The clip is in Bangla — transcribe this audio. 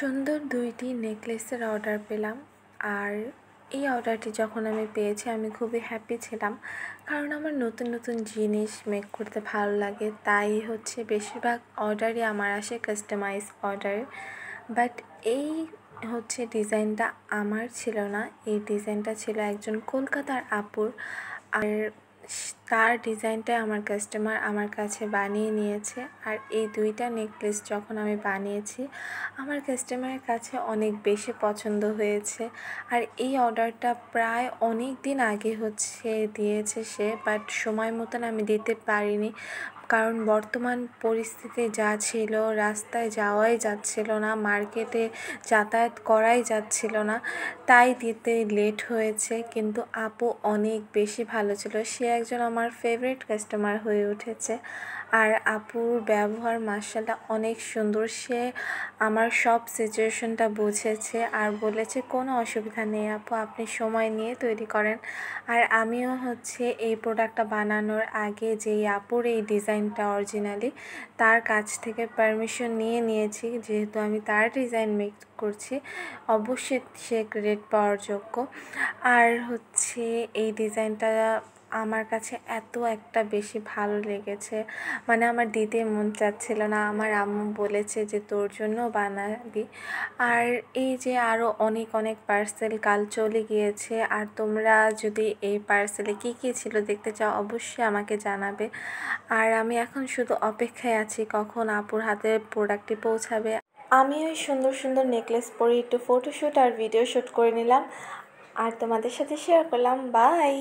সুন্দর ২টি নেকলেসের অর্ডার পেলাম। আর এই অর্ডারটি যখন আমি পেয়েছি আমি খুবই হ্যাপি ছিলাম। কারণ আমার নতুন নতুন জিনিস মেক করতে ভালো লাগে, তাই হচ্ছে বেশিরভাগ অর্ডারই আমার আসে কাস্টমাইজ অর্ডার। বাট এই হচ্ছে ডিজাইনটা আমার ছিল না, এই ডিজাইনটা ছিল একজন কলকাতার আপুর। আর তার ডিজাইনটাই আমার কাস্টমার আমার কাছে বানিয়ে নিয়েছে। আর এই ২টা নেকলেস যখন আমি বানিয়েছি আমার কাস্টমারের কাছে অনেক বেশি পছন্দ হয়েছে। আর এই অর্ডারটা প্রায় অনেক দিন আগে হচ্ছে দিয়েছে সে, বাট সময় মতন আমি দিতে পারিনি। কারণ বর্তমান পরিস্থিতি যা ছিল, রাস্তায় যাওয়াই যাচ্ছিল না, মার্কেটে যাতায়াত করাই যাচ্ছিল না, তাই দিতে লেট হয়েছে। কিন্তু আপু অনেক বেশি ভালো ছিল, সে একজন আমার ফেভারিট কাস্টমার হয়ে উঠেছে। আর আপুর ব্যবহার মাশাআল্লাহ অনেক সুন্দর, সে আমার সব সিচুয়েশনটা বুঝেছে আর বলেছে কোনো অসুবিধা নেই আপু, আপনি সময় নিয়ে তৈরি করেন। আর আমিও হচ্ছে এই প্রোডাক্টটা বানানোর আগে যেই আপুর এই ডিজাইনটা অরিজিনালি তার কাছ থেকে পারমিশন নিয়েছি, যেহেতু আমি তার ডিজাইন মেক করছি অবশ্যই সে ক্রেডিট পাওয়ার যোগ্য। আর হচ্ছে এই ডিজাইনটা আমার কাছে এত একটা বেশি ভালো লেগেছে, মানে আমার দিতে মন চাচ্ছিল না। আমার আম্মু বলেছে যে তোর জন্য বানাবি। আর এই যে আরও অনেক অনেক পার্সেল কাল চলে গিয়েছে। আর তোমরা যদি এই পার্সেলে কী কী ছিল দেখতে চাও অবশ্যই আমাকে জানাবে। আর আমি এখন শুধু অপেক্ষায় আছি কখন আপুর হাতে প্রোডাক্টটি পৌঁছাবে। আমি ওই সুন্দর সুন্দর নেকলেস পরে একটু ফটোশ্যুট আর ভিডিও শ্যুট করে নিলাম আর তোমাদের সাথে শেয়ার করলাম। বাই।